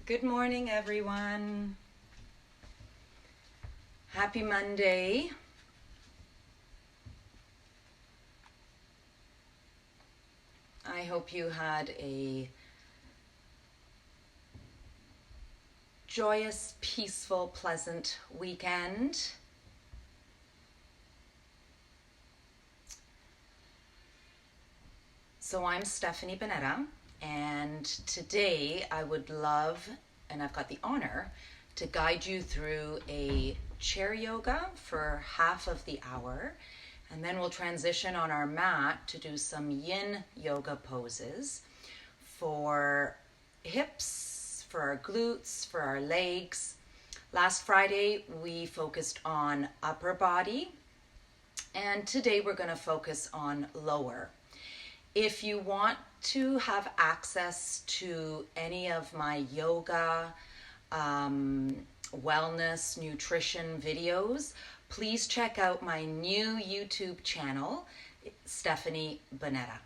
Good morning, everyone. Happy Monday. I hope you had a joyous, peaceful, pleasant weekend. So I'm Stephanie Bonetta, and today I would love, and I've got the honor, to guide you through a chair yoga for half of the hour, and then we'll transition on our mat to do some yin yoga poses for hips, for our glutes, for our legs. Last Friday we focused on upper body, and today we're going to focus on lower. If you want to have access to any of my yoga, wellness, nutrition videos, please check out my new YouTube channel, Stephanie Bonetta.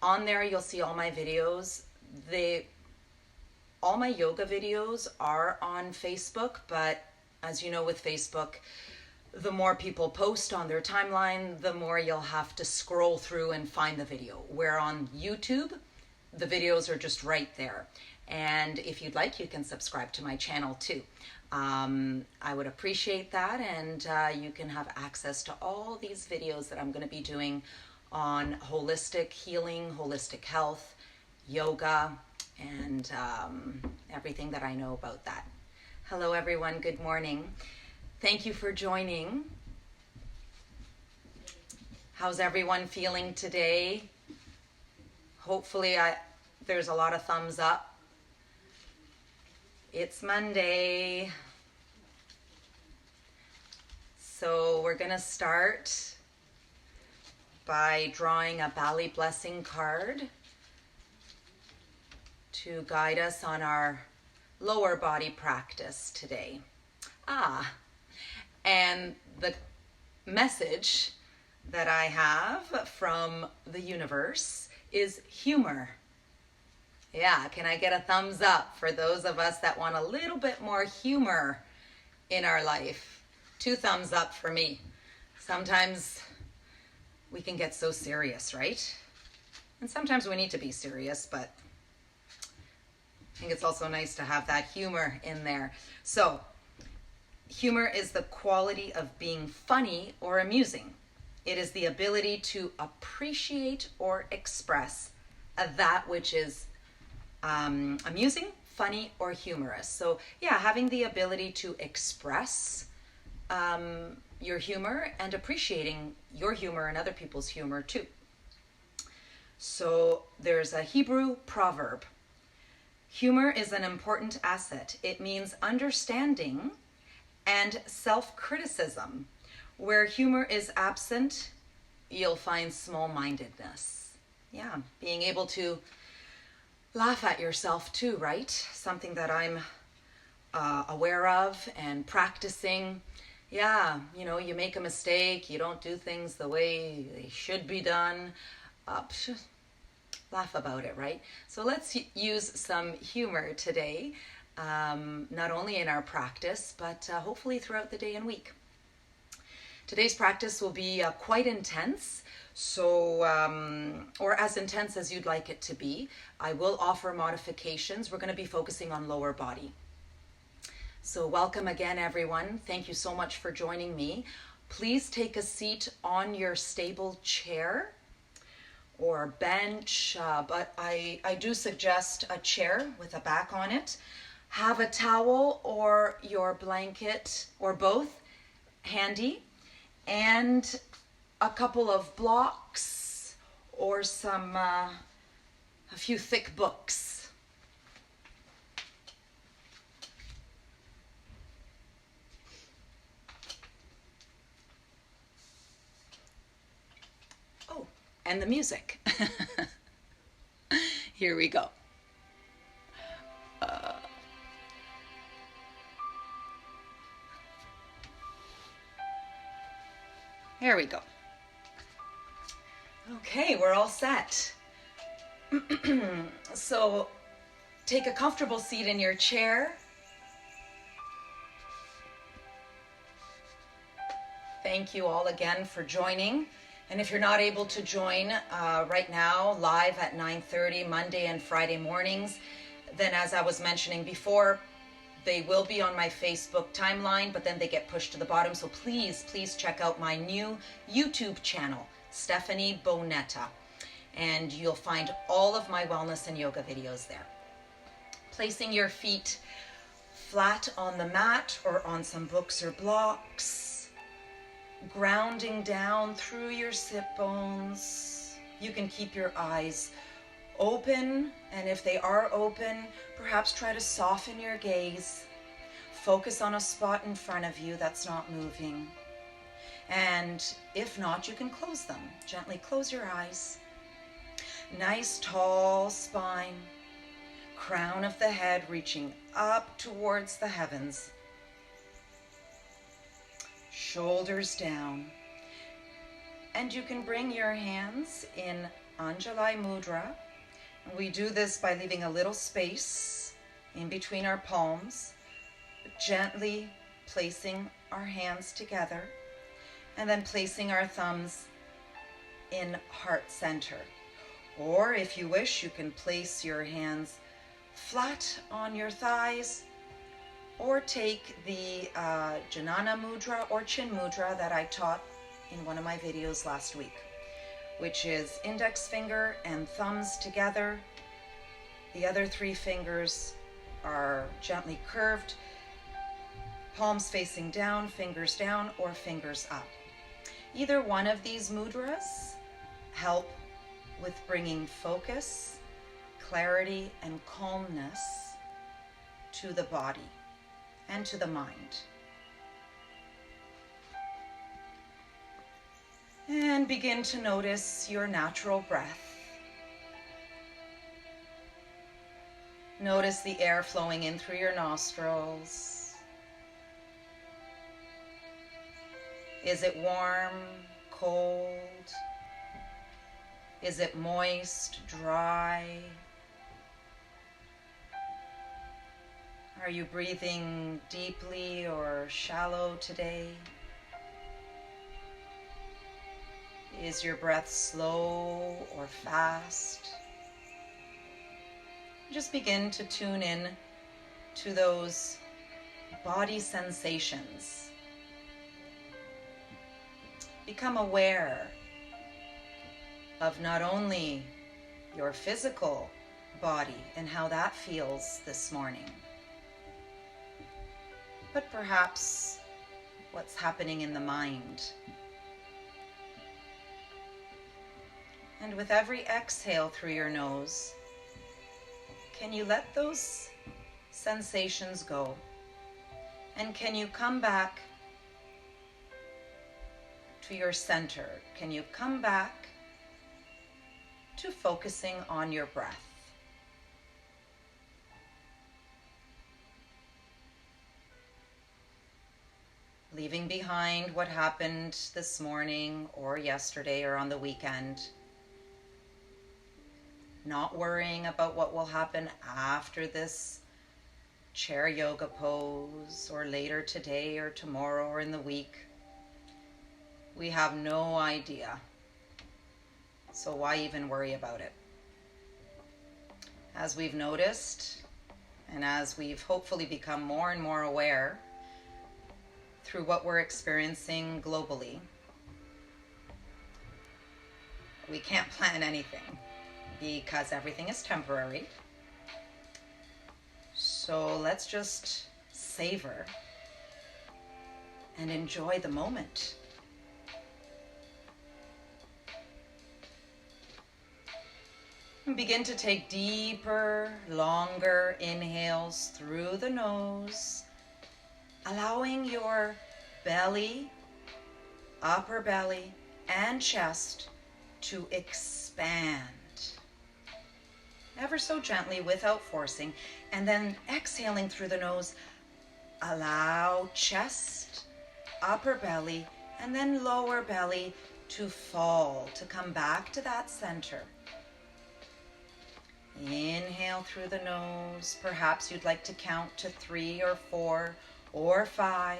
On there you'll see all my videos. All my yoga videos are on Facebook, but as you know with Facebook, the more people post on their timeline, the more you'll have to scroll through and find the video. Where on YouTube, the videos are just right there. And if you'd like, you can subscribe to my channel too. I would appreciate that, and you can have access to all these videos that I'm going to be doing on holistic healing, holistic health, yoga, and everything that I know about that. Hello everyone, good morning. Thank you for joining. How's everyone feeling today? Hopefully there's a lot of thumbs up. It's Monday. So we're gonna start by drawing a Bali blessing card to guide us on our lower body practice today. And the message that I have from the universe is humor. Yeah, can I get a thumbs up for those of us that want a little bit more humor in our life? 2 thumbs up for me. Sometimes we can get so serious, right? And sometimes we need to be serious, but I think it's also nice to have that humor in there. So, humor is the quality of being funny or amusing. It is the ability to appreciate or express that which is amusing, funny, or humorous. So yeah, having the ability to express your humor and appreciating your humor and other people's humor too. So there's a Hebrew proverb. Humor is an important asset. It means understanding and self-criticism. Where humor is absent, you'll find small-mindedness. Yeah, being able to laugh at yourself too, right? Something that I'm aware of and practicing. Yeah, you know, you make a mistake, you don't do things the way they should be done. Laugh about it, right? So let's use some humor today. Not only in our practice, but hopefully throughout the day and week. Today's practice will be quite intense, so or as intense as you'd like it to be. I will offer modifications. We're going to be focusing on lower body. So welcome again, everyone. Thank you so much for joining me. Please take a seat on your stable chair or bench, but I do suggest a chair with a back on it. Have a towel or your blanket or both handy, and a couple of blocks or a few thick books. Oh, and the music. Here we go. There we go. Okay, we're all set. So Take a comfortable seat in your chair. Thank you all again for joining. And if you're not able to join right now, live at 9:30 Monday and Friday mornings, then as I was mentioning before, they will be on my Facebook timeline, but then they get pushed to the bottom. So please check out my new YouTube channel, Stephanie Bonetta. And you'll find all of my wellness and yoga videos there. Placing your feet flat on the mat or on some books or blocks. Grounding down through your sit bones. You can keep your eyes open, and if they are open, perhaps try to soften your gaze. Focus on a spot in front of you that's not moving. And if not, you can close them. Gently close your eyes. Nice tall spine. Crown of the head reaching up towards the heavens. Shoulders down. And you can bring your hands in Anjali Mudra. We do this by leaving a little space in between our palms, gently placing our hands together, and then placing our thumbs in heart center. Or if you wish, you can place your hands flat on your thighs, or take the Janana Mudra or Chin Mudra that I taught in one of my videos last week, which is index finger and thumbs together. The other three fingers are gently curved, palms facing down, or fingers up. Either one of these mudras help with bringing focus, clarity, and calmness to the body and to the mind. And begin to notice your natural breath. Notice the air flowing in through your nostrils. Is it warm, cold? Is it moist, dry? Are you breathing deeply or shallow today? Is your breath slow or fast? Just begin to tune in to those body sensations. Become aware of not only your physical body and how that feels this morning, but perhaps what's happening in the mind. And with every exhale through your nose, can you let those sensations go? And can you come back to your center? Can you come back to focusing on your breath? Leaving behind what happened this morning or yesterday or on the weekend. Not worrying about what will happen after this chair yoga pose or later today or tomorrow or in the week. We have no idea. So why even worry about it? As we've noticed, and as we've hopefully become more and more aware through what we're experiencing globally, we can't plan anything because everything is temporary. So let's just savor and enjoy the moment. And begin to take deeper, longer inhales through the nose, allowing your belly, upper belly, and chest to expand. Ever so gently without forcing. And then exhaling through the nose, allow chest, upper belly, and then lower belly to fall, to come back to that center. Inhale through the nose. Perhaps you'd like to count to 3 or 4 or 5.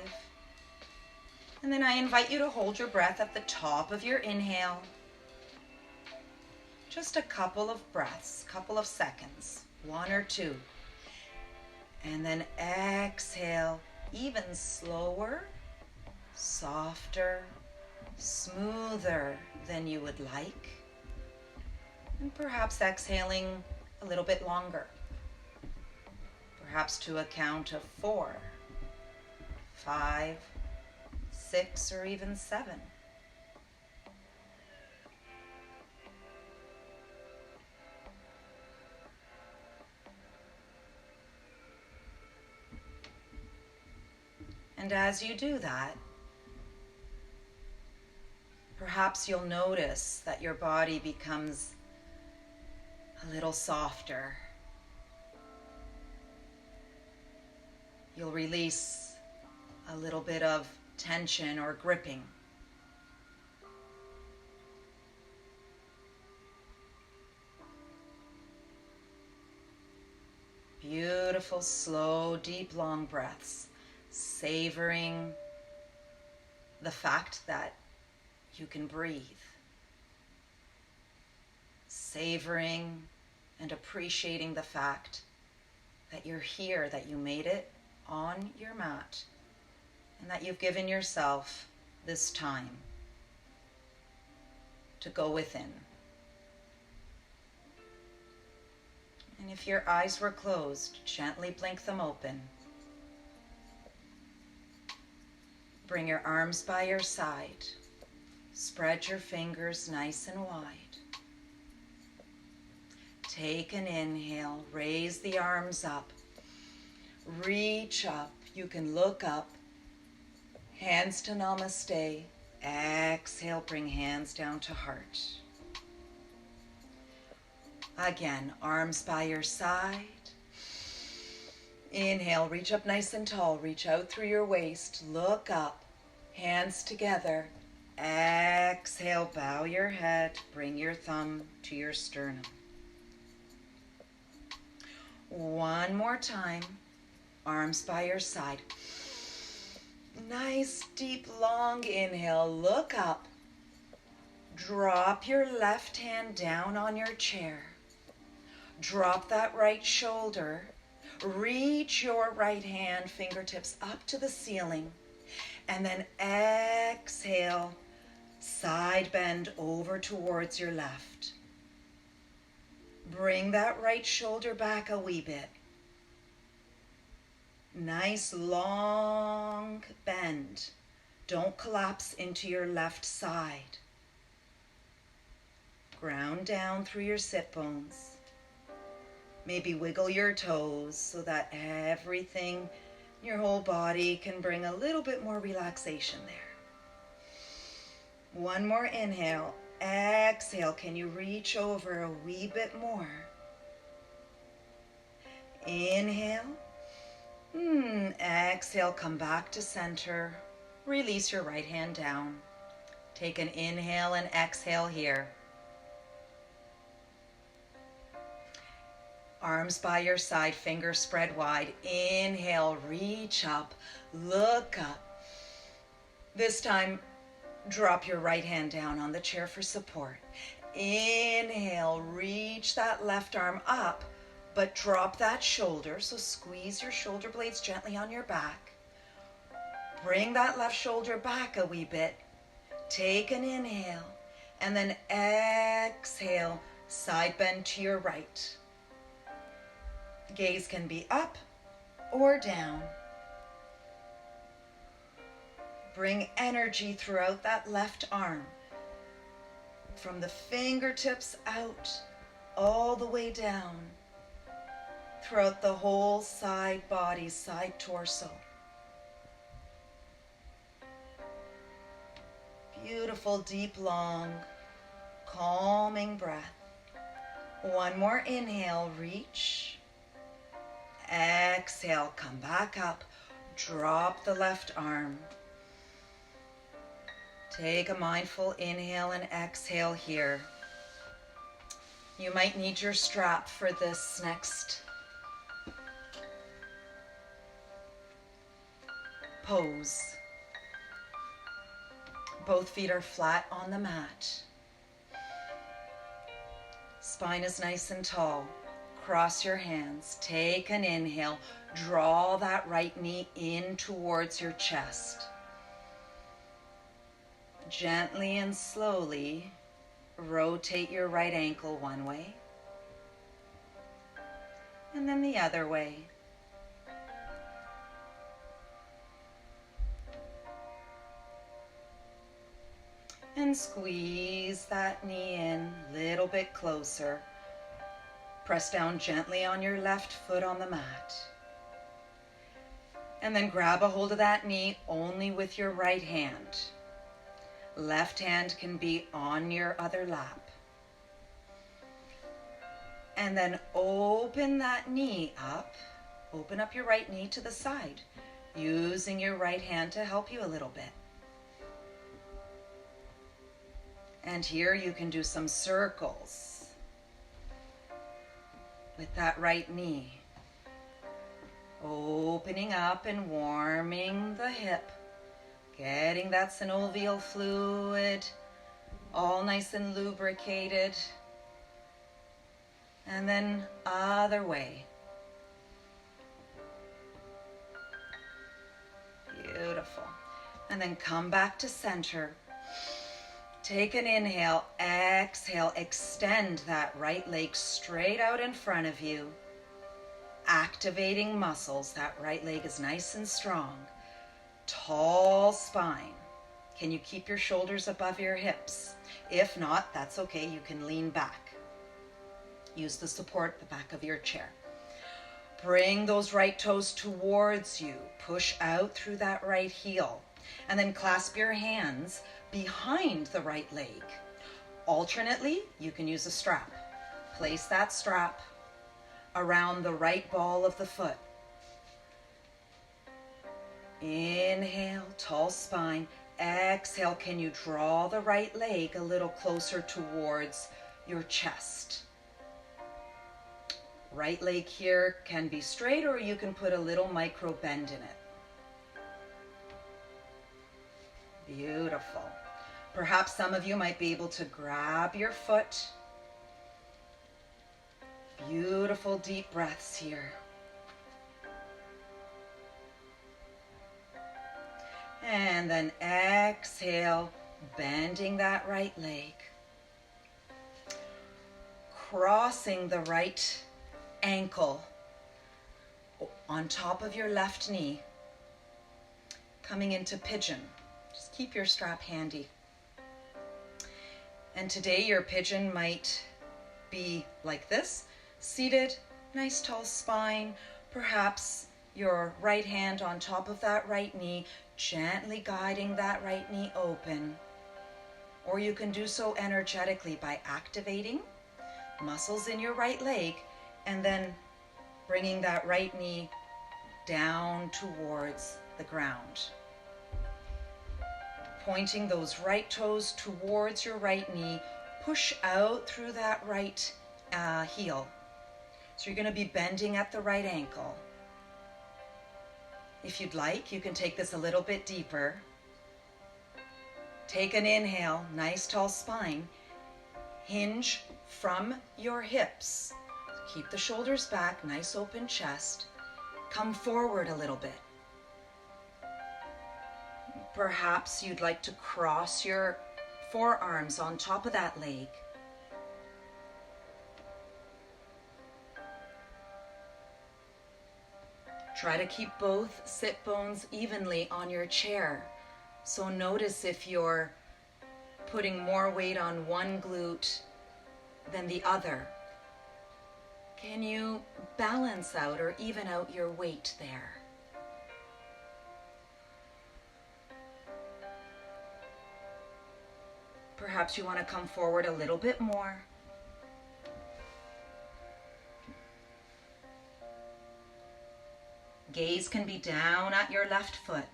And then I invite you to hold your breath at the top of your inhale. Just a couple of breaths, couple of seconds, 1 or 2. And then exhale, even slower, softer, smoother than you would like. And perhaps exhaling a little bit longer. Perhaps to a count of 4, 5, 6, or even 7. And as you do that, perhaps you'll notice that your body becomes a little softer. You'll release a little bit of tension or gripping. Beautiful, slow, deep, long breaths, savoring the fact that you can breathe. Savoring and appreciating the fact that you're here, that you made it on your mat, and that you've given yourself this time to go within. And if your eyes were closed, gently blink them open. Bring your arms by your side. Spread your fingers nice and wide. Take an inhale, raise the arms up. Reach up, you can look up. Hands to namaste. Exhale, bring hands down to heart. Again, arms by your side. Inhale, reach up nice and tall. Reach out through your waist. Look up. Hands together. Exhale, bow your head. Bring your thumb to your sternum. One more time. Arms by your side. Nice, deep, long inhale. Look up. Drop your left hand down on your chair. Drop that right shoulder. Reach your right hand, fingertips up to the ceiling. And then exhale, side bend over towards your left. Bring that right shoulder back a wee bit. Nice long bend. Don't collapse into your left side. Ground down through your sit bones. Maybe wiggle your toes so that everything, your whole body can bring a little bit more relaxation there. One more inhale. Exhale, can you reach over a wee bit more? Inhale. Exhale, come back to center. Release your right hand down. Take an inhale and exhale here. Arms by your side, fingers spread wide. Inhale, reach up, look up. This time, drop your right hand down on the chair for support. Inhale, reach that left arm up, but drop that shoulder. So squeeze your shoulder blades gently on your back. Bring that left shoulder back a wee bit. Take an inhale, and then exhale, side bend to your right. Gaze can be up or down. Bring energy throughout that left arm. From the fingertips out, all the way down. Throughout the whole side body, side torso. Beautiful, deep, long, calming breath. One more inhale, reach. Exhale, come back up. Drop the left arm. Take a mindful inhale and exhale here. You might need your strap for this next pose. Both feet are flat on the mat. Spine is nice and tall. Cross your hands. Take an inhale. Draw that right knee in towards your chest. Gently and slowly rotate your right ankle one way and then the other way. And squeeze that knee in a little bit closer. Press down gently on your left foot on the mat. And then grab a hold of that knee only with your right hand. Left hand can be on your other lap. And then open that knee up. Open up your right knee to the side, using your right hand to help you a little bit. And here you can do some circles with that right knee. Opening up and warming the hip. Getting that synovial fluid all nice and lubricated. And then other way. Beautiful. And then come back to center. Take an inhale, exhale, extend that right leg straight out in front of you. Activating muscles. That right leg is nice and strong. Tall spine. Can you keep your shoulders above your hips? If not, that's okay. You can lean back. Use the support, the back of your chair. Bring those right toes towards you. Push out through that right heel. And then clasp your hands behind the right leg. Alternately, you can use a strap. Place that strap around the right ball of the foot. Inhale, tall spine. Exhale, can you draw the right leg a little closer towards your chest? Right leg here can be straight, or you can put a little micro bend in it. Beautiful. Perhaps some of you might be able to grab your foot. Beautiful deep breaths here. And then exhale, bending that right leg. Crossing the right ankle on top of your left knee. Coming into pigeon. Just keep your strap handy. And today your pigeon might be like this, seated, nice tall spine, perhaps your right hand on top of that right knee, gently guiding that right knee open. Or you can do so energetically by activating muscles in your right leg and then bringing that right knee down towards the ground. Pointing those right toes towards your right knee, push out through that right heel. So you're going to be bending at the right ankle. If you'd like, you can take this a little bit deeper. Take an inhale, nice tall spine. Hinge from your hips. Keep the shoulders back, nice open chest. Come forward a little bit. Perhaps you'd like to cross your forearms on top of that leg. Try to keep both sit bones evenly on your chair. So notice if you're putting more weight on one glute than the other. Can you balance out or even out your weight there? Perhaps you want to come forward a little bit more. Gaze can be down at your left foot.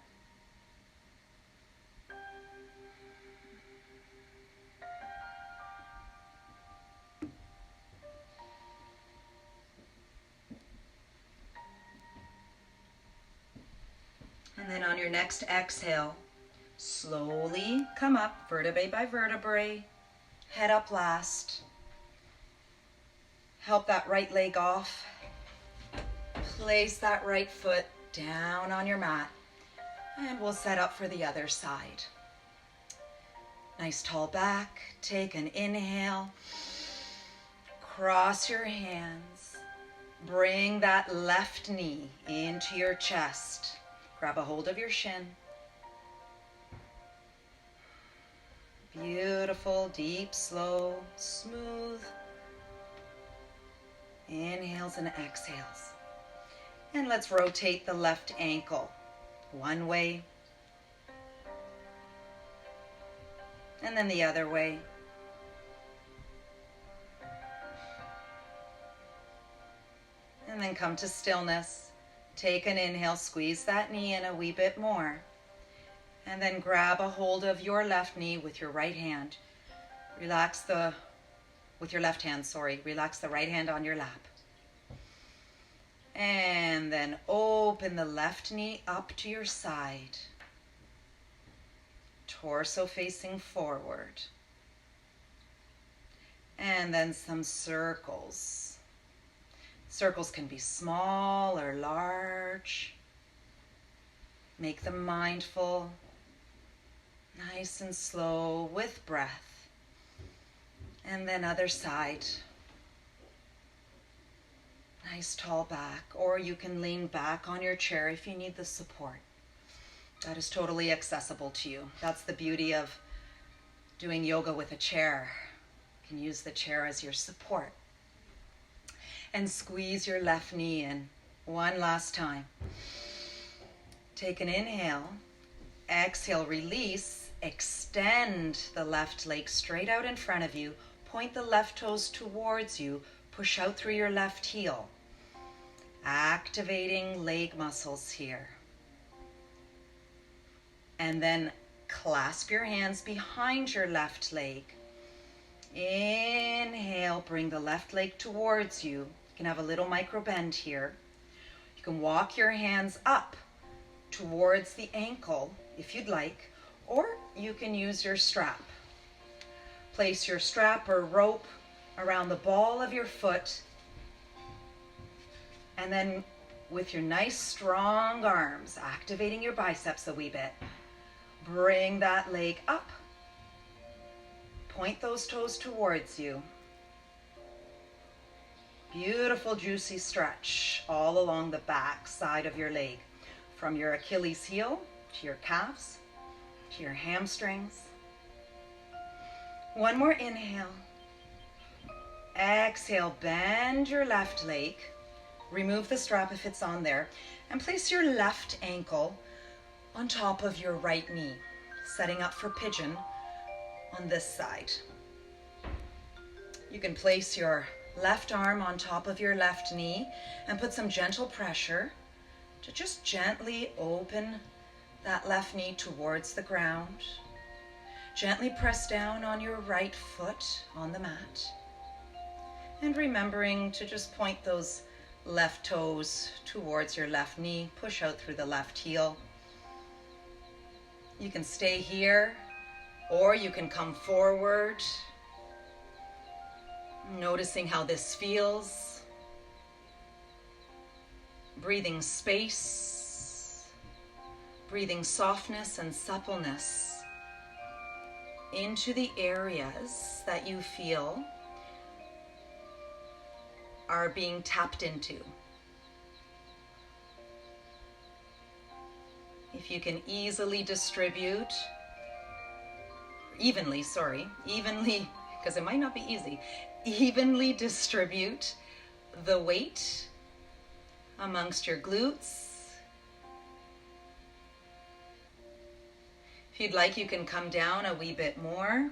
your next exhale, slowly come up, vertebrae by vertebrae, head up last. Help that right leg off. Place that right foot down on your mat, and we'll set up for the other side. Nice tall back, take an inhale, cross your hands, bring that left knee into your chest, grab a hold of your shin. Beautiful, deep, slow, smooth inhales and exhales. And let's rotate the left ankle one way and then the other way. And then come to stillness. Take an inhale, squeeze that knee in a wee bit more. And then grab a hold of your left knee with your right hand. Relax the right hand on your lap. And then open the left knee up to your side. Torso facing forward. And then some circles. Circles can be small or large. Make them mindful, nice and slow with breath. And then other side. Nice tall back, or you can lean back on your chair if you need the support. That is totally accessible to you. That's the beauty of doing yoga with a chair. You can use the chair as your support. And squeeze your left knee in one last time. Take an inhale, exhale, release, extend the left leg straight out in front of you, point the left toes towards you, push out through your left heel. Activating leg muscles here. And then clasp your hands behind your left leg. Inhale, bring the left leg towards you. You can have a little micro bend here. You can walk your hands up towards the ankle if you'd like, or you can use your strap. Place your strap or rope around the ball of your foot, and then with your nice strong arms, activating your biceps a wee bit, bring that leg up. Point those toes towards you. Beautiful juicy stretch all along the back side of your leg, from your Achilles heel to your calves to your hamstrings. One more inhale. Exhale, bend your left leg. Remove the strap if it's on there, and place your left ankle on top of your right knee, setting up for pigeon on this side. You can place your left arm on top of your left knee and put some gentle pressure to just gently open that left knee towards the ground. Gently press down on your right foot on the mat. And remembering to just point those left toes towards your left knee, push out through the left heel. You can stay here, or you can come forward, noticing how this feels. Breathing space, breathing softness and suppleness into the areas that you feel are being tapped into. If you can evenly, because it might not be easy, evenly distribute the weight amongst your glutes. If you'd like, you can come down a wee bit more.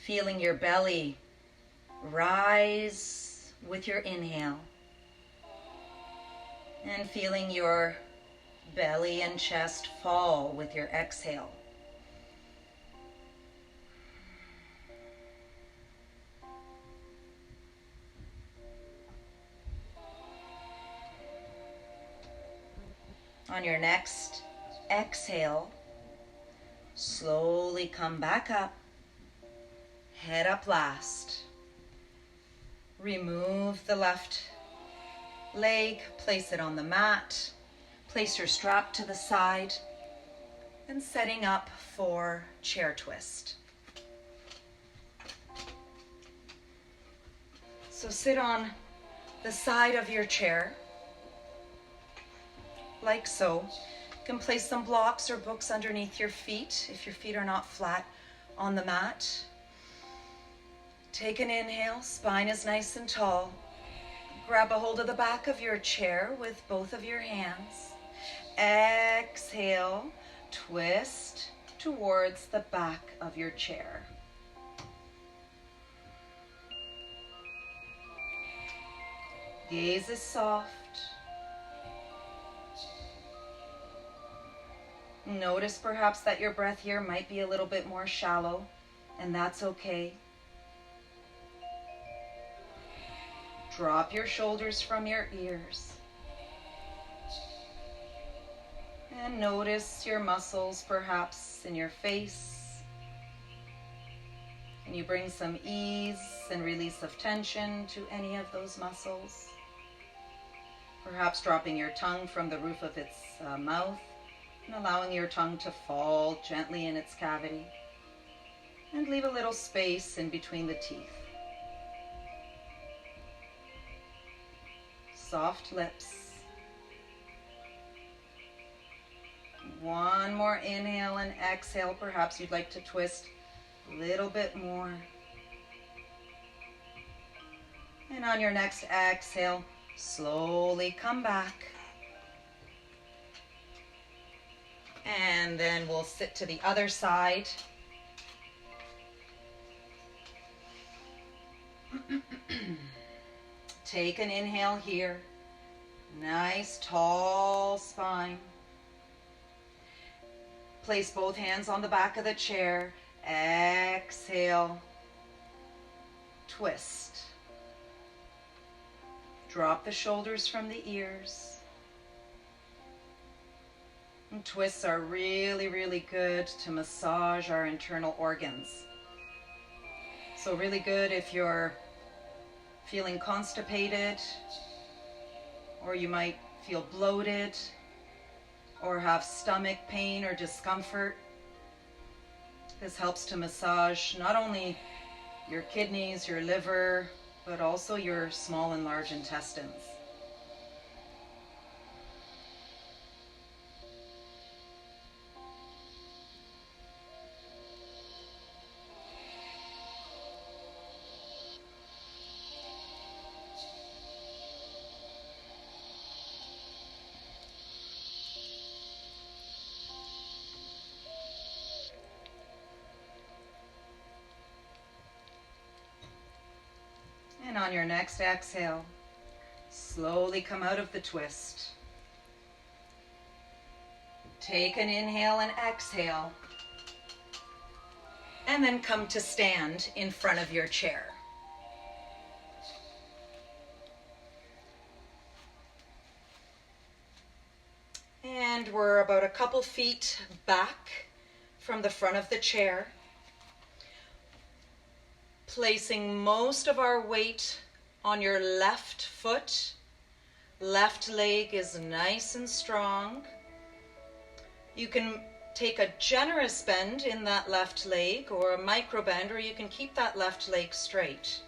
Feeling your belly rise with your inhale, and feeling your belly and chest fall with your exhale. On your next exhale, slowly come back up, head up last. Remove the left leg, place it on the mat, place your strap to the side, and setting up for chair twist. So sit on the side of your chair, like so. You can place some blocks or books underneath your feet if your feet are not flat on the mat. Take an inhale, spine is nice and tall. Grab a hold of the back of your chair with both of your hands. Exhale, twist towards the back of your chair. Gaze is soft. Notice perhaps that your breath here might be a little bit more shallow, and that's okay. Drop your shoulders from your ears. And notice your muscles perhaps in your face. Can you bring some ease and release of tension to any of those muscles? Perhaps dropping your tongue from the roof of its mouth and allowing your tongue to fall gently in its cavity. And leave a little space in between the teeth. Soft lips. One more inhale and exhale. Perhaps you'd like to twist a little bit more. And on your next exhale, slowly come back. And then we'll sit to the other side. Take an inhale here. Nice tall spine. Place both hands on the back of the chair. Exhale. Twist. Drop the shoulders from the ears. And twists are really, really good to massage our internal organs. So really good if you're feeling constipated, or you might feel bloated, or have stomach pain or discomfort. This helps to massage not only your kidneys, your liver, but also your small and large intestines. And on your next exhale, slowly come out of the twist. Take an inhale and exhale. And then come to stand in front of your chair. And we're about a couple feet back from the front of the chair, placing most of our weight on your left foot. Left leg is nice and strong. You can take a generous bend in that left leg or a micro bend, or you can keep that left leg straight.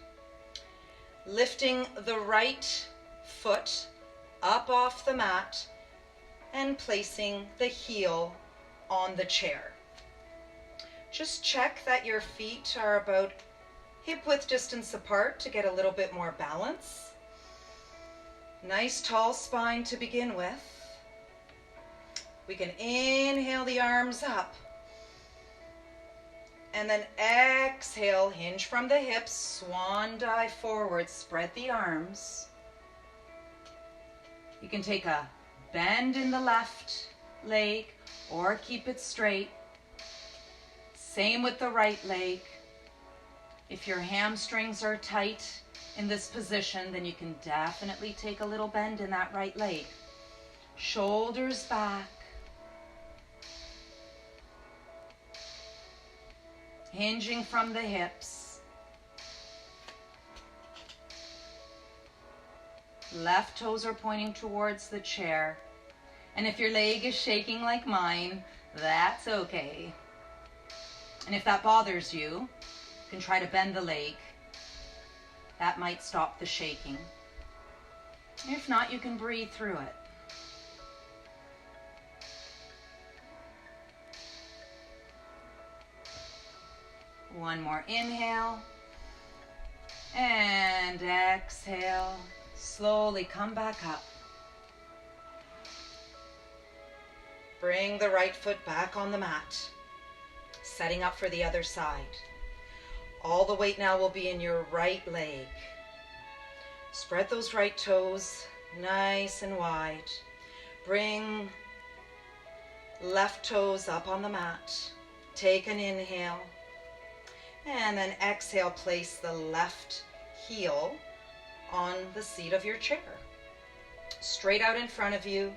Lifting the right foot up off the mat and placing the heel on the chair. Just check that your feet are about hip-width distance apart to get a little bit more balance. Nice tall spine to begin with. We can inhale the arms up. And then exhale, hinge from the hips, swan dive forward, spread the arms. You can take a bend in the left leg or keep it straight. Same with the right leg. If your hamstrings are tight in this position, then you can definitely take a little bend in that right leg. Shoulders back. Hinging from the hips. Left toes are pointing towards the chair. And if your leg is shaking like mine, that's okay. And if that bothers you, you can try to bend the leg. That might stop the shaking. If not, you can breathe through it. One more inhale. And exhale. Slowly come back up. Bring the right foot back on the mat. Setting up for the other side. All the weight now will be in your right leg. Spread those right toes nice and wide. Bring left toes up on the mat. Take an inhale. And then exhale, place the left heel on the seat of your chair. Straight out in front of you.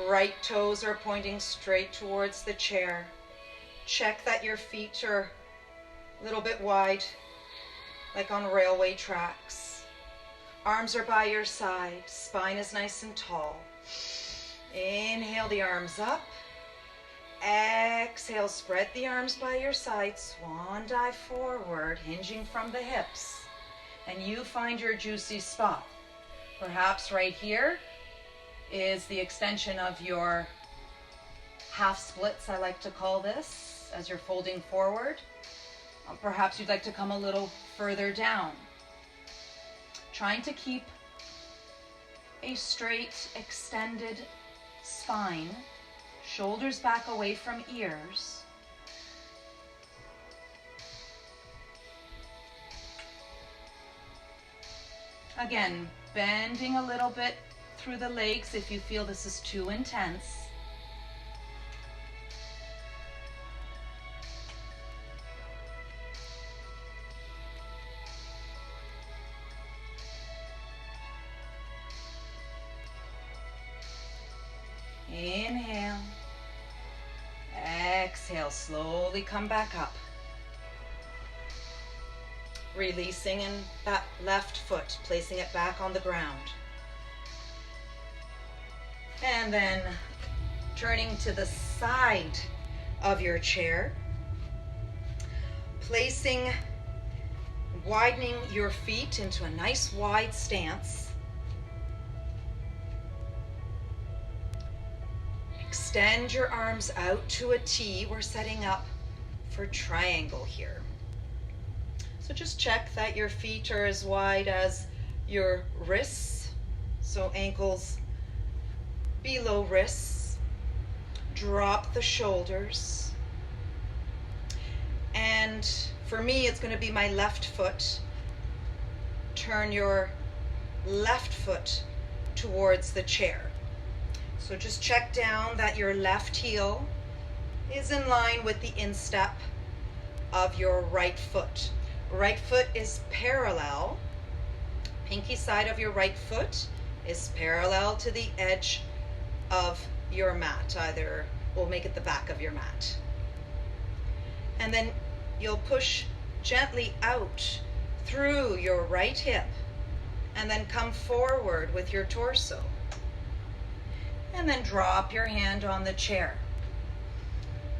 Right toes are pointing straight towards the chair. Check that your feet are a little bit wide, like on railway tracks. Arms are by your side. Spine is nice and tall. Inhale the arms up. Exhale, spread the arms by your side. Swan dive forward, hinging from the hips. And you find your juicy spot. Perhaps right here is the extension of your half splits, I like to call this, as you're folding forward. Perhaps you'd like to come a little further down. Trying to keep a straight, extended spine, shoulders back away from ears. Again, bending a little bit through the legs if you feel this is too intense. Inhale. Exhale, slowly come back up. Releasing in that left foot, placing it back on the ground. And then turning to the side of your chair, widening your feet into a nice wide stance. Extend your arms out to a T. We're setting up for triangle here. So just check that your feet are as wide as your wrists, so ankles below wrists. Drop the shoulders. And for me, it's going to be my left foot. Turn your left foot towards the chair. So just check down that your left heel is in line with the instep of your right foot. Right foot is parallel. Pinky side of your right foot is parallel to the edge of your mat. Either we'll make it the back of your mat. And then you'll push gently out through your right hip and then come forward with your torso. And then drop your hand on the chair.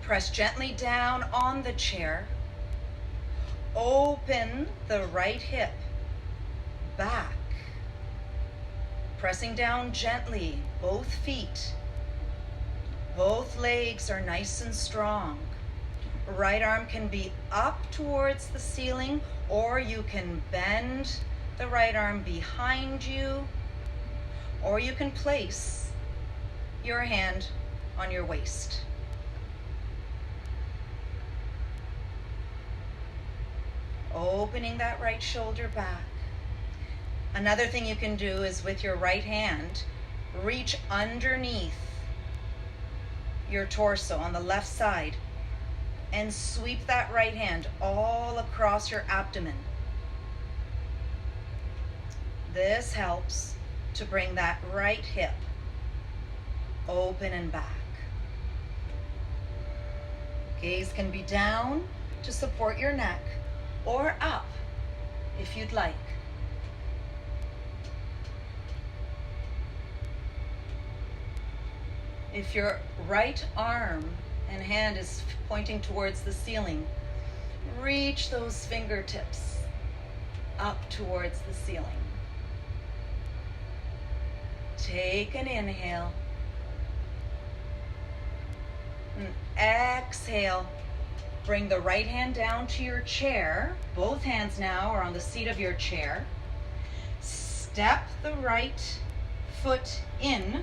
Press gently down on the chair. Open the right hip back. Pressing down gently, both feet. Both legs are nice and strong. Right arm can be up towards the ceiling, or you can bend the right arm behind you, or you can place your hand on your waist. Opening that right shoulder back. Another thing you can do is with your right hand, reach underneath your torso on the left side and sweep that right hand all across your abdomen. This helps to bring that right hip open and back. Gaze can be down to support your neck or up if you'd like. If your right arm and hand is pointing towards the ceiling, reach those fingertips up towards the ceiling. Take an inhale. And exhale. Bring the right hand down to your chair. Both hands now are on the seat of your chair. Step the right foot in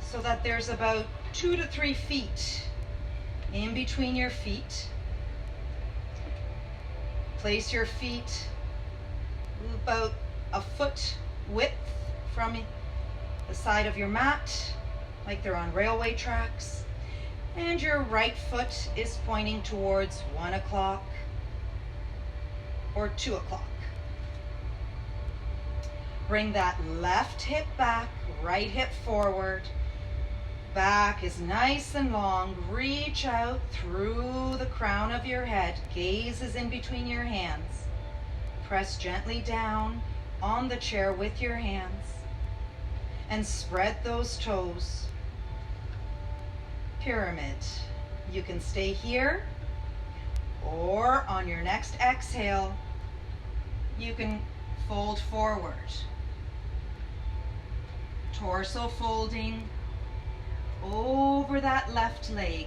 so that there's about 2 to 3 feet in between your feet. Place your feet about a foot width from the side of your mat, like they're on railway tracks. And your right foot is pointing towards 1 o'clock or 2 o'clock. Bring that left hip back, right hip forward. Back is nice and long. Reach out through the crown of your head. Gaze is in between your hands. Press gently down on the chair with your hands and spread those toes. Pyramid. You can stay here, or on your next exhale, you can fold forward. Torso folding over that left leg,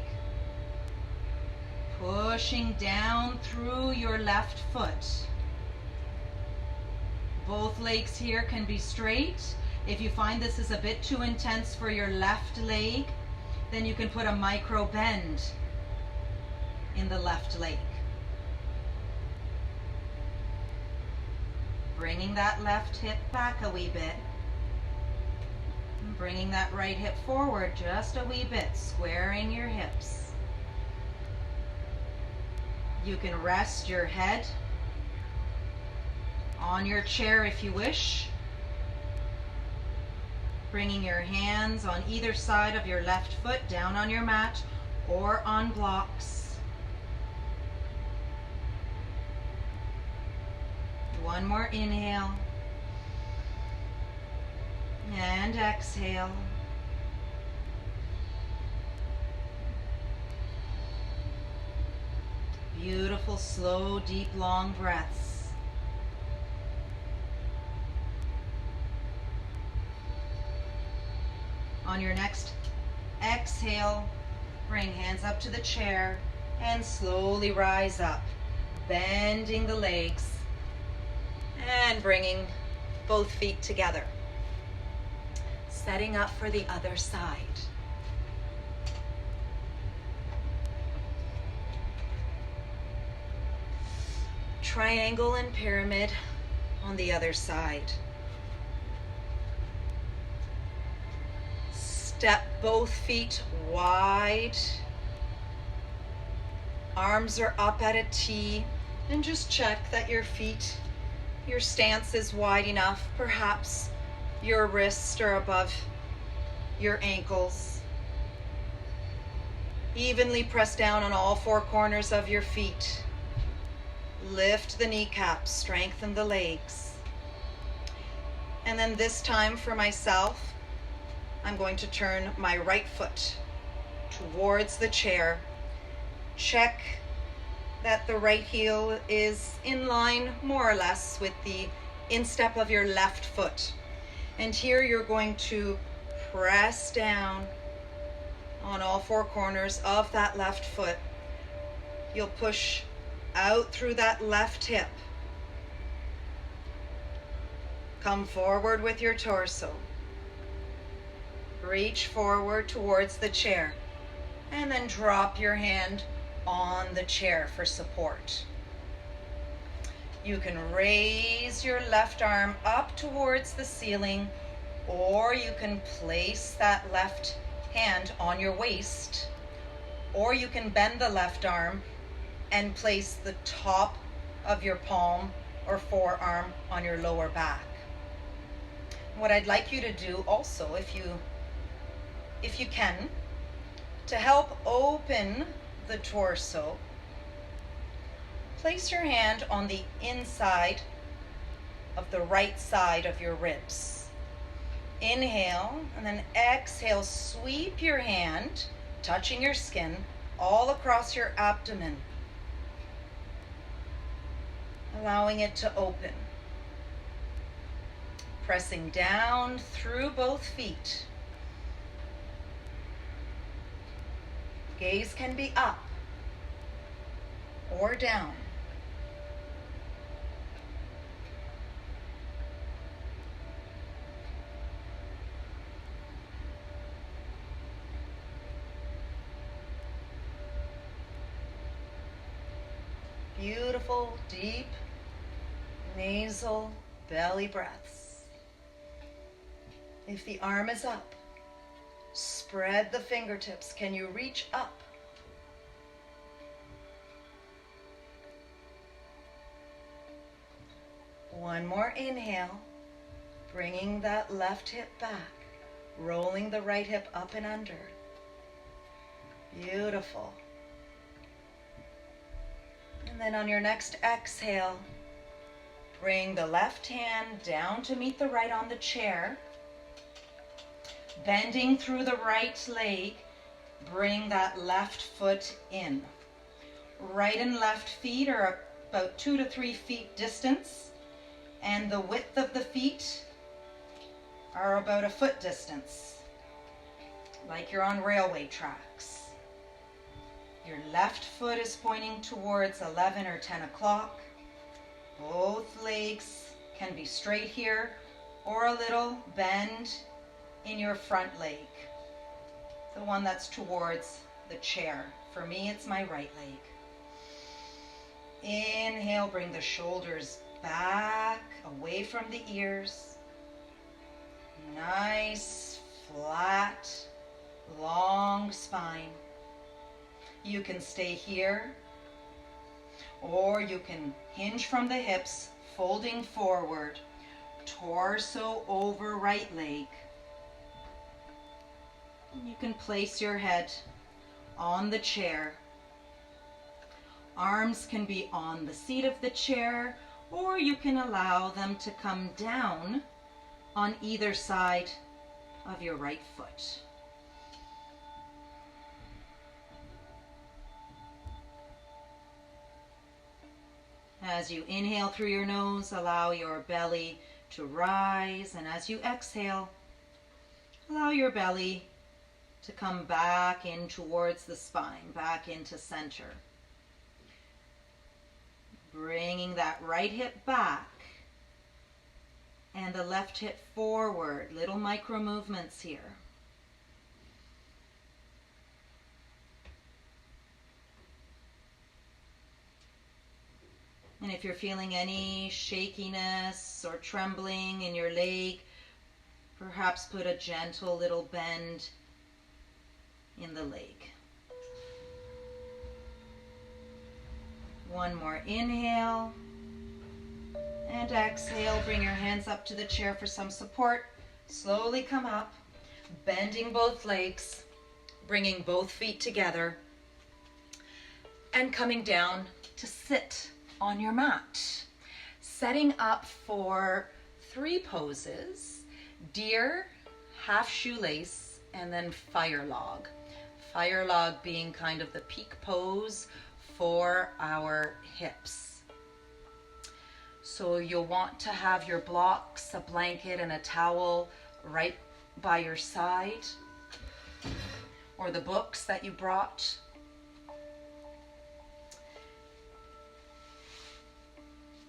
pushing down through your left foot. Both legs here can be straight. If you find this is a bit too intense for your left leg, then you can put a micro bend in the left leg. Bringing that left hip back a wee bit. Bringing that right hip forward just a wee bit, squaring your hips. You can rest your head on your chair if you wish. Bringing your hands on either side of your left foot down on your mat or on blocks. One more inhale. And exhale. Beautiful, slow, deep, long breaths. On your next exhale, bring hands up to the chair and slowly rise up, bending the legs and bringing both feet together. Setting up for the other side. Triangle and pyramid on the other side. Step both feet wide. Arms are up at a T, and just check that your feet, your stance is wide enough. Perhaps your wrists are above your ankles. Evenly press down on all 4 corners of your feet. Lift the kneecaps, strengthen the legs. And then this time for myself, I'm going to turn my right foot towards the chair. Check that the right heel is in line more or less with the instep of your left foot. And here you're going to press down on all 4 corners of that left foot. You'll push out through that left hip. Come forward with your torso. Reach forward towards the chair and then drop your hand on the chair for support. You can raise your left arm up towards the ceiling, or you can place that left hand on your waist, or you can bend the left arm and place the top of your palm or forearm on your lower back. What I'd like you to do also, if you if you can, to help open the torso, place your hand on the inside of the right side of your ribs. Inhale, and then exhale, sweep your hand, touching your skin, all across your abdomen, allowing it to open. Pressing down through both feet. Gaze can be up or down. Beautiful, deep, nasal belly breaths. If the arm is up, spread the fingertips. Can you reach up? One more inhale, bringing that left hip back, rolling the right hip up and under. Beautiful. And then on your next exhale, bring the left hand down to meet the right on the chair. Bending through the right leg, bring that left foot in. Right and left feet are about 2 to 3 feet distance, and the width of the feet are about a foot distance, like you're on railway tracks. Your left foot is pointing towards 11 or 10 o'clock. Both legs can be straight here, or a little bend in your front leg, the one that's towards the chair. For me, it's my right leg. Inhale, bring the shoulders back, away from the ears. Nice, flat, long spine. You can stay here, or you can hinge from the hips, folding forward, torso over right leg. You can place your head on the chair. Arms can be on the seat of the chair, or you can allow them to come down on either side of your right foot. As you inhale through your nose, allow your belly to rise, and as you exhale, allow your belly to come back in towards the spine, back into center. Bringing that right hip back and the left hip forward. Little micro movements here. And if you're feeling any shakiness or trembling in your leg, perhaps put a gentle little bend in the leg. One more inhale and exhale. Bring your hands up to the chair for some support. Slowly come up, bending both legs, bringing both feet together, and coming down to sit on your mat. Setting up for 3 poses: deer, half shoelace, and then fire log. Fire log being kind of the peak pose for our hips. So you'll want to have your blocks, a blanket, and a towel right by your side, or the books that you brought.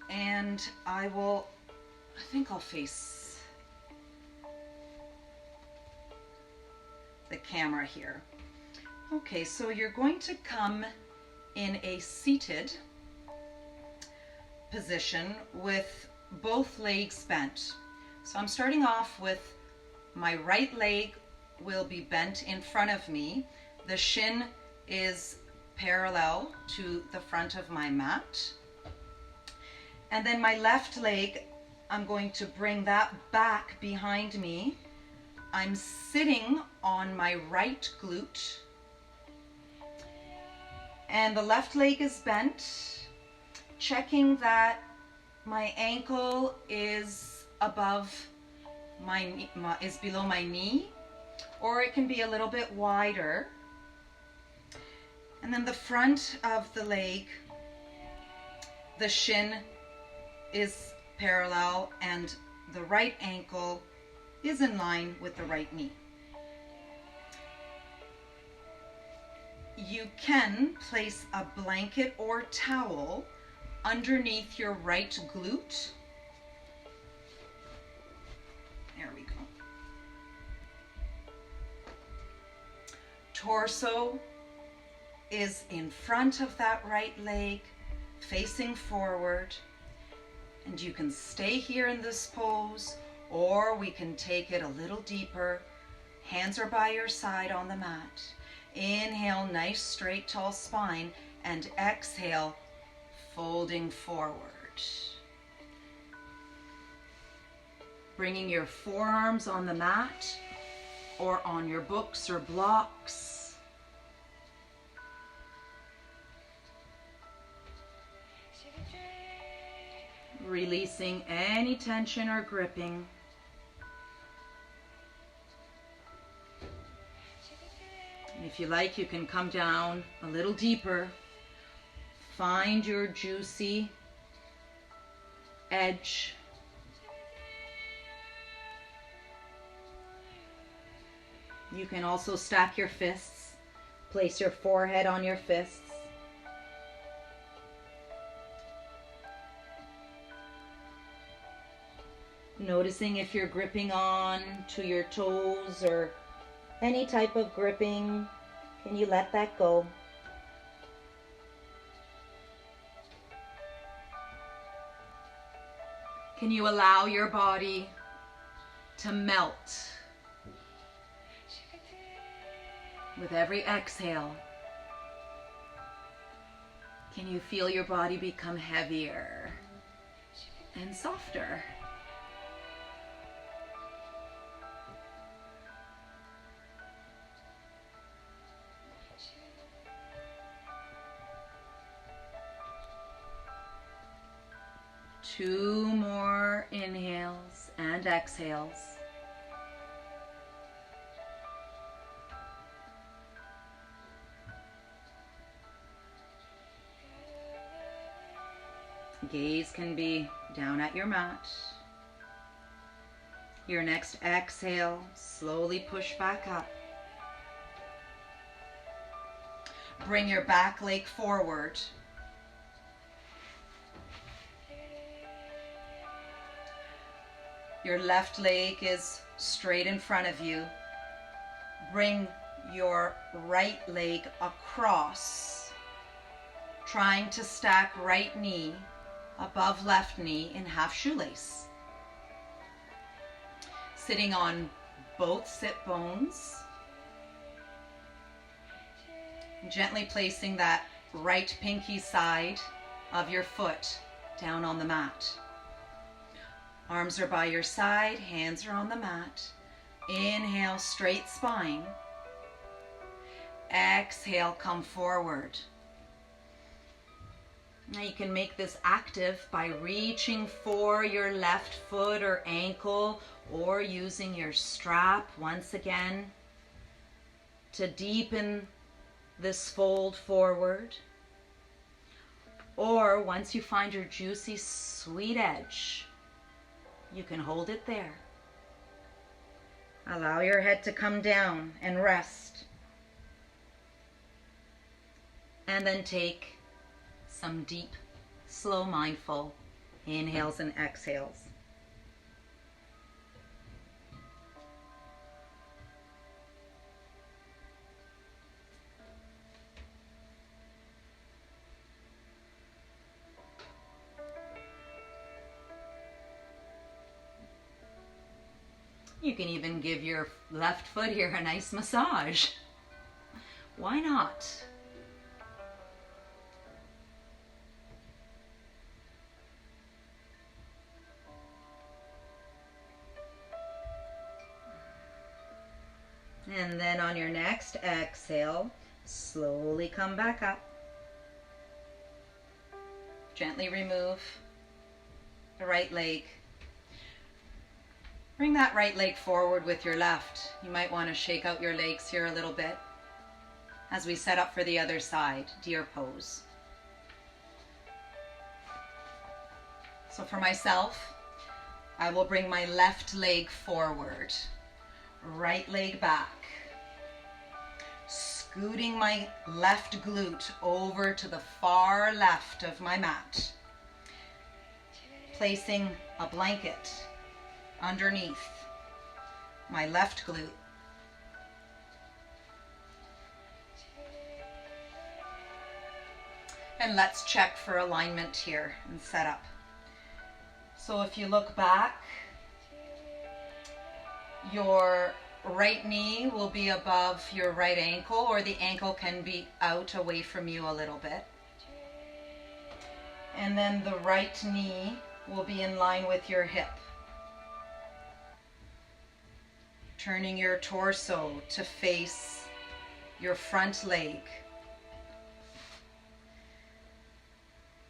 And I think I'll face the camera here. Okay, so you're going to come in a seated position with both legs bent. So I'm starting off with my right leg will be bent in front of me. The shin is parallel to the front of my mat. And then my left leg, I'm going to bring that back behind me I'm sitting on my right glute and the left leg is bent, checking that my ankle is above is below my knee, or it can be a little bit wider. And then the front of the leg, the shin is parallel and the right ankle is in line with the right knee. You can place a blanket or towel underneath your right glute. There we go. Torso is in front of that right leg, facing forward. And you can stay here in this pose, or we can take it a little deeper. Hands are by your side on the mat. Inhale, nice straight tall spine, and exhale, folding forward. Bringing your forearms on the mat or on your books or blocks. Releasing any tension or gripping. And if you like, you can come down a little deeper. Find your juicy edge. You can also stack your fists. Place your forehead on your fists. Noticing if you're gripping on to your toes or any type of gripping. Can you let that go? Can you allow your body to melt with every exhale? Can you feel your body become heavier and softer? Two more inhales and exhales. Gaze can be down at your mat. Your next exhale, slowly push back up. Bring your back leg forward. Your left leg is straight in front of you. Bring your right leg across, trying to stack right knee above left knee in half shoelace. Sitting on both sit bones. Gently placing that right pinky side of your foot down on the mat. Arms are by your side, hands are on the mat. Inhale, straight spine. Exhale, come forward. Now you can make this active by reaching for your left foot or ankle, or using your strap once again to deepen this fold forward. Or once you find your juicy, sweet edge, you can hold it there. Allow your head to come down and rest. And then take some deep, slow, mindful inhales and exhales. You can even give your left foot here a nice massage. Why not? And then on your next exhale, slowly come back up. Gently remove the right leg. Bring that right leg forward with your left. You might want to shake out your legs here a little bit as we set up for the other side, deer pose. So for myself, I will bring my left leg forward, right leg back, scooting my left glute over to the far left of my mat, placing a blanket underneath my left glute. And let's check for alignment here and set up. So if you look back, your right knee will be above your right ankle, or the ankle can be out away from you a little bit. And then the right knee will be in line with your hip. Turning your torso to face your front leg.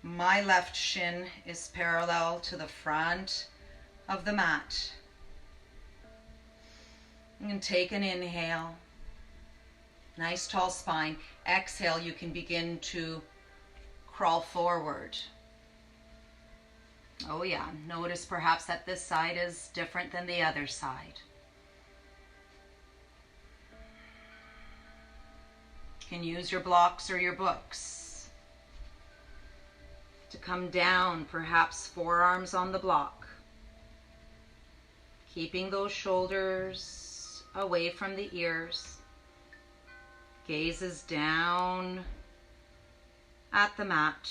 My left shin is parallel to the front of the mat. You can take an inhale. Nice tall spine. Exhale, you can begin to crawl forward. Oh yeah, notice perhaps that this side is different than the other side. You can use your blocks or your books to come down, perhaps forearms on the block. Keeping those shoulders away from the ears. Gazes down at the mat.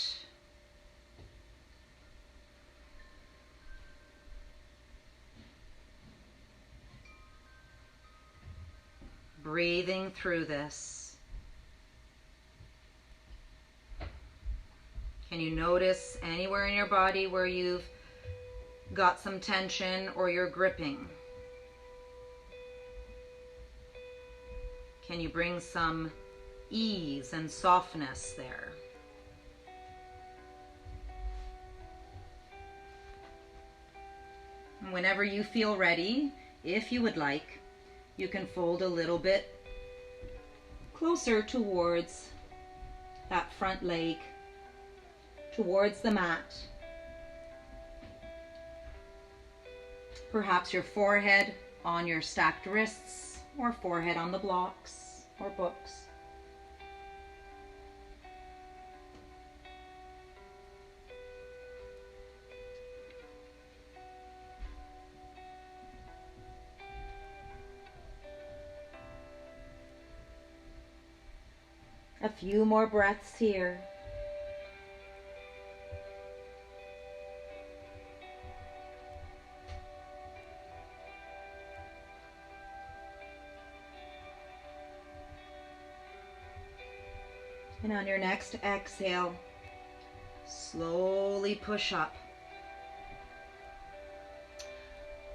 Breathing through this. Can you notice anywhere in your body where you've got some tension or you're gripping? Can you bring some ease and softness there? And whenever you feel ready, if you would like, you can fold a little bit closer towards that front leg, towards the mat. Perhaps your forehead on your stacked wrists, or forehead on the blocks or books. A few more breaths here. And on your next exhale, slowly push up.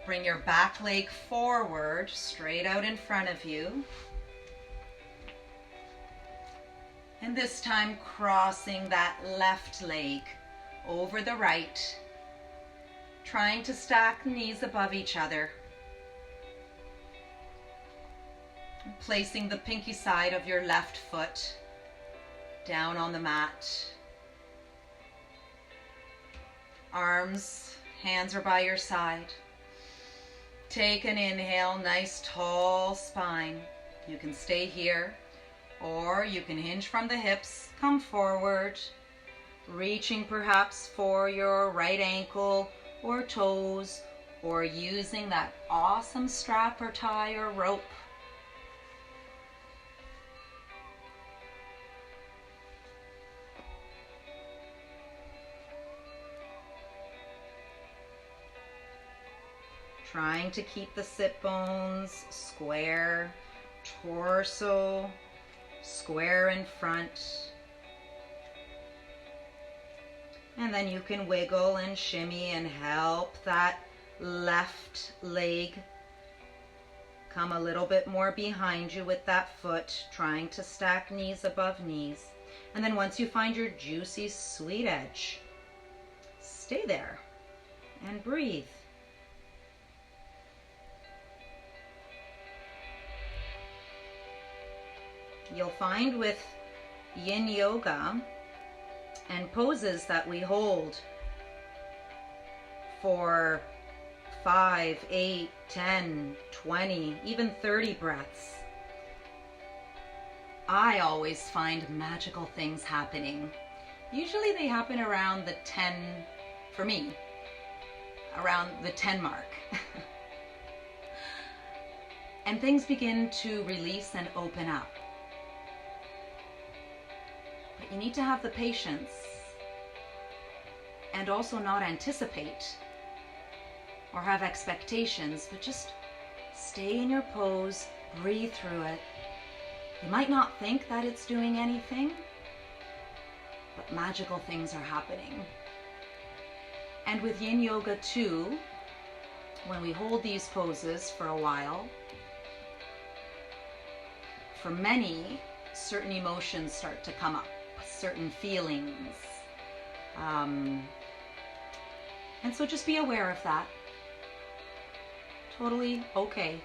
Bring your back leg forward, straight out in front of you. And this time crossing that left leg over the right, trying to stack knees above each other. Placing the pinky side of your left foot down on the mat. Arms, hands are by your side. Take an inhale, nice tall spine. You can stay here, or you can hinge from the hips, come forward, reaching perhaps for your right ankle or toes, or using that awesome strap or tie or rope. Trying to keep the sit bones square, torso square in front. And then you can wiggle and shimmy and help that left leg Come a little bit more behind you with that foot, trying to stack knees above knees. And then once you find your juicy, sweet edge, stay there and breathe. You'll find with yin yoga and poses that we hold for 5, 8, 10, 20, even 30 breaths, I always find magical things happening. Usually they happen around the 10, for me, around the 10 mark. And things begin to release and open up. But you need to have the patience and also not anticipate or have expectations, but just stay in your pose, breathe through it. You might not think that it's doing anything, but magical things are happening. And with yin yoga too, when we hold these poses for a while, for many, certain emotions start to come up, certain feelings. And so just be aware of that. Totally okay.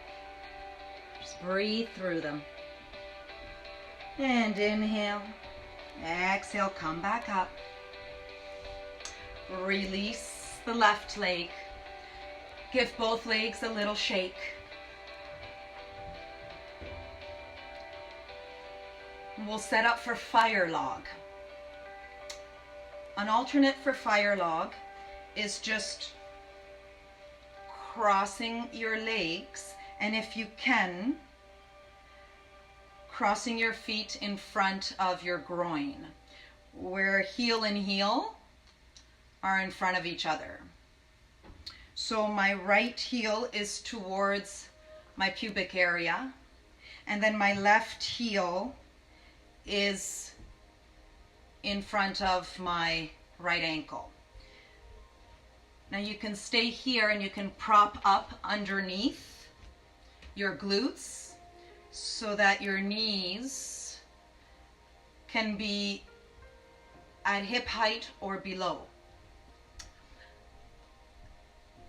Just breathe through them. And inhale, exhale, come back up. Release the left leg. Give both legs a little shake. We'll set up for fire log. An alternate for fire log is just crossing your legs, and if you can, crossing your feet in front of your groin, where heel and heel are in front of each other. So my right heel is towards my pubic area, and then my left heel is in front of my right ankle. Now you can stay here and you can prop up underneath your glutes so that your knees can be at hip height or below.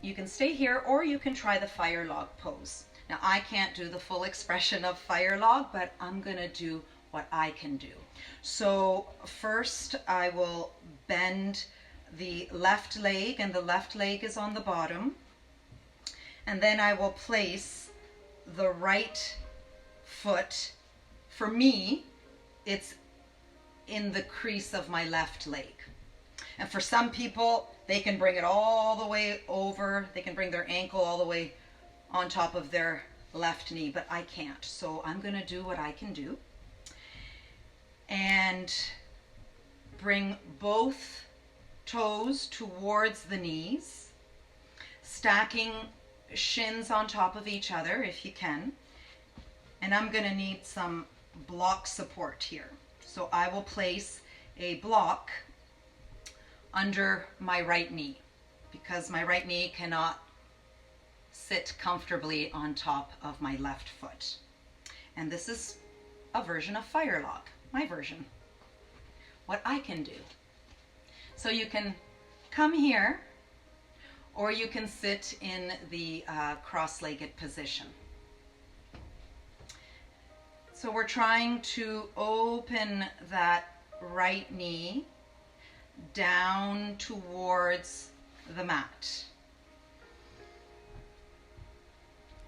You can stay here or you can try the fire log pose. Now I can't do the full expression of fire log, but I'm gonna do what I can do. So first I will bend the left leg, and the left leg is on the bottom, and then I will place the right foot. For me, it's in the crease of my left leg, and for some people they can bring it all the way over, they can bring their ankle all the way on top of their left knee, but I can't. So I'm going to do what I can do and bring both toes towards the knees, stacking shins on top of each other if you can. And I'm going to need some block support here. So I will place a block under my right knee because my right knee cannot sit comfortably on top of my left foot. And this is a version of fire log, my version, what I can do. So you can come here, or you can sit in the cross-legged position. So we're trying to open that right knee down towards the mat.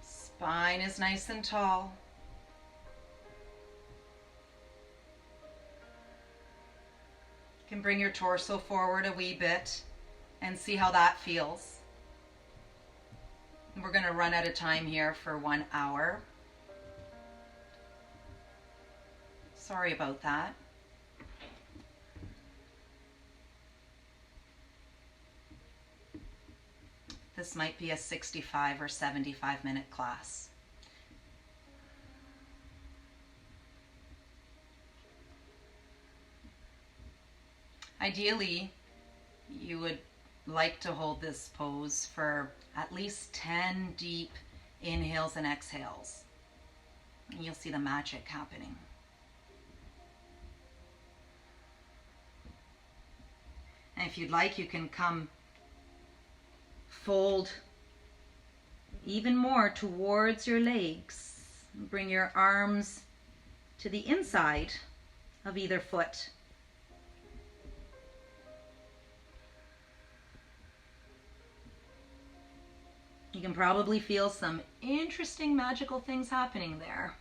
Spine is nice and tall. You can bring your torso forward a wee bit and see how that feels. We're going to run out of time here for 1 hour. Sorry about that. This might be a 65 or 75 minute class. Ideally, you would like to hold this pose for at least 10 deep inhales and exhales. And you'll see the magic happening. And if you'd like, you can come fold even more towards your legs. Bring your arms to the inside of either foot. You can probably feel some interesting magical things happening there.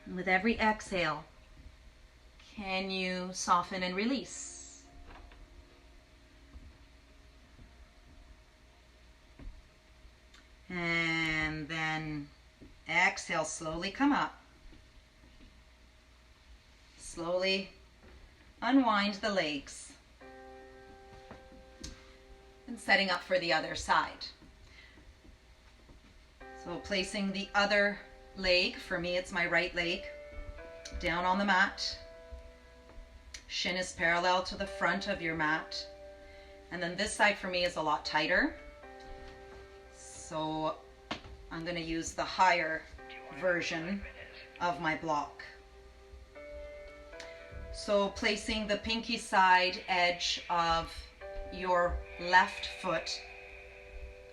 And with every exhale, can you soften and release? And then exhale, slowly come up. Slowly unwind the legs. And setting up for the other side. So placing the other leg, for me it's my right leg, down on the mat. Shin is parallel to the front of your mat. And then this side for me is a lot tighter. So I'm going to use the higher version of my block. So placing the pinky side edge of your left foot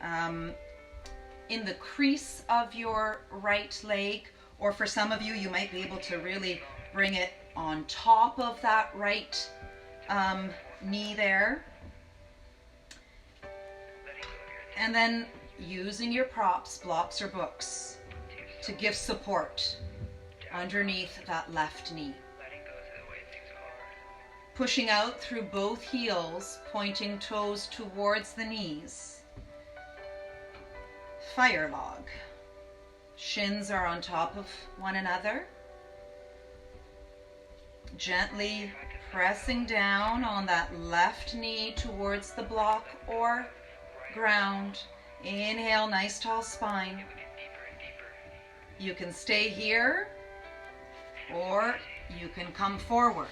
in the crease of your right leg, or for some of you, you might be able to really bring it on top of that right knee there. And then using your props, blocks or books, to give support underneath that left knee. Pushing out through both heels, pointing toes towards the knees. Fire log. Shins are on top of one another. Gently pressing down on that left knee towards the block or ground. Inhale, nice tall spine. You can stay here or you can come forward.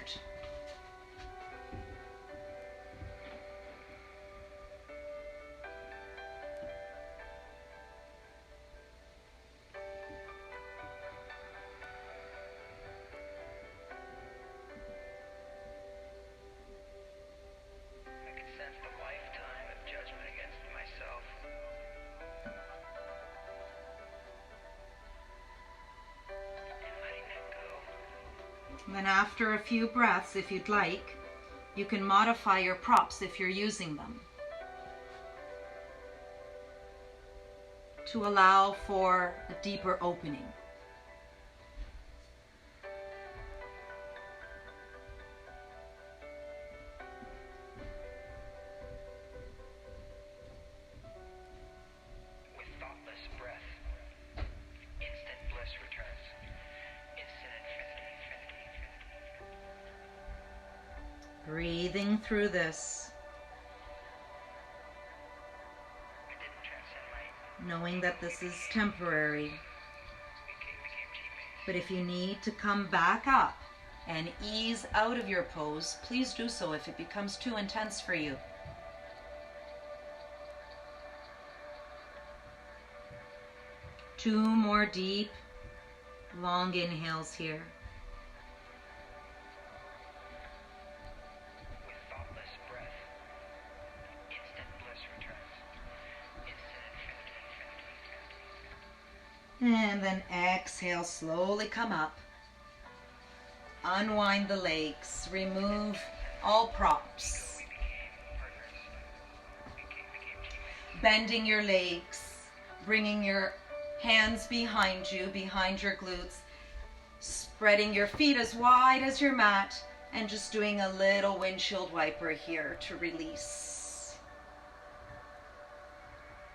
And then after a few breaths, if you'd like, you can modify your props if you're using them to allow for a deeper opening. Breathing through this, knowing that this is temporary. But if you need to come back up and ease out of your pose, please do so if it becomes too intense for you. Two more deep, long inhales here. And then exhale, slowly come up. Unwind the legs, remove all props. Bending your legs, bringing your hands behind you, behind your glutes, spreading your feet as wide as your mat, and just doing a little windshield wiper here to release.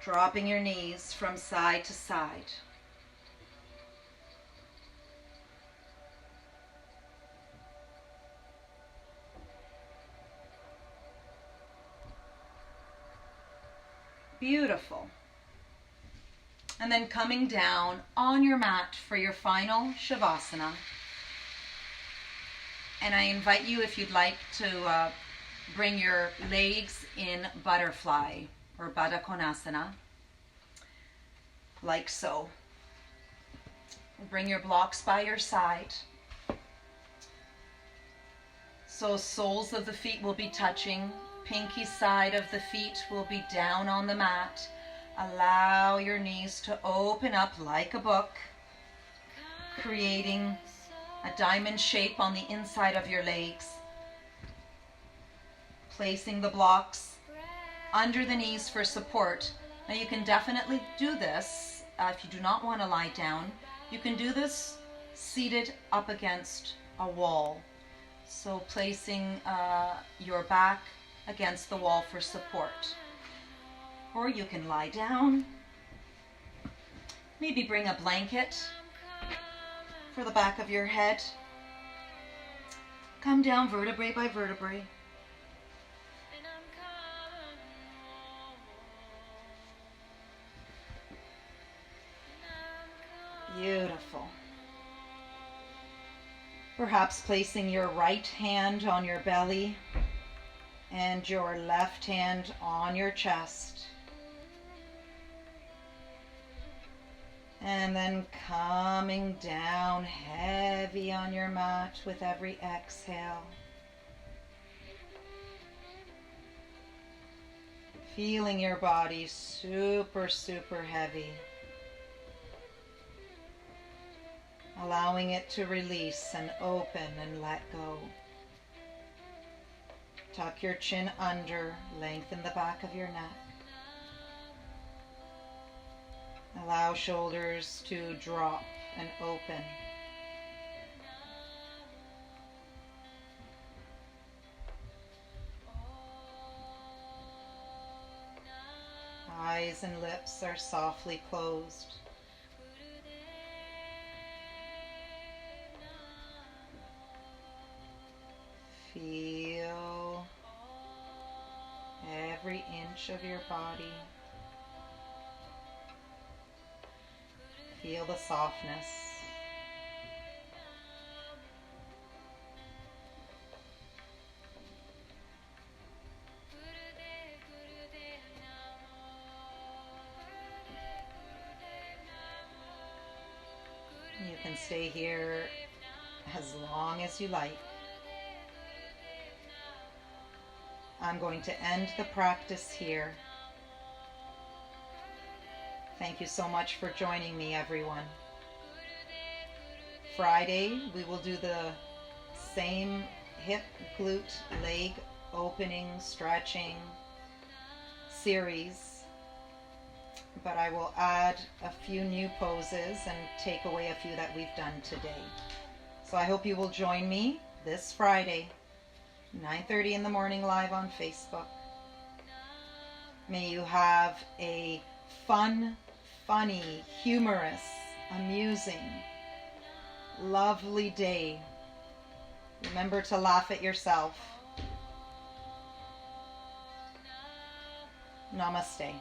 Dropping your knees from side to side. Beautiful. And then coming down on your mat for your final Shavasana. And I invite you, if you'd like, to bring your legs in butterfly or Baddha Konasana. like so. Bring your blocks by your side. So soles of the feet will be touching. Pinky side of the feet will be down on the mat. Allow your knees to open up like a book, creating a diamond shape on the inside of your legs. Placing the blocks under the knees for support. Now you can definitely do this if you do not want to lie down. You can do this seated up against a wall. So placing your back against the wall for support. Or you can lie down. Maybe bring a blanket for the back of your head. Come down vertebrae by vertebrae. Beautiful. Perhaps placing your right hand on your belly and your left hand on your chest. And then coming down heavy on your mat with every exhale. Feeling your body super, super heavy. Allowing it to release and open and let go. Tuck your chin under, lengthen the back of your neck. Allow shoulders to drop and open. Eyes and lips are softly closed. Feel every inch of your body. Feel the softness. You can stay here as long as you like. I'm going to end the practice here. Thank you so much for joining me, everyone. Friday, we will do the same hip, glute, leg opening, stretching series, but I will add a few new poses and take away a few that we've done today. So I hope you will join me this Friday, 9:30 in the morning, live on Facebook. May you have a fun, funny, humorous, amusing, lovely day. Remember to laugh at yourself. Namaste.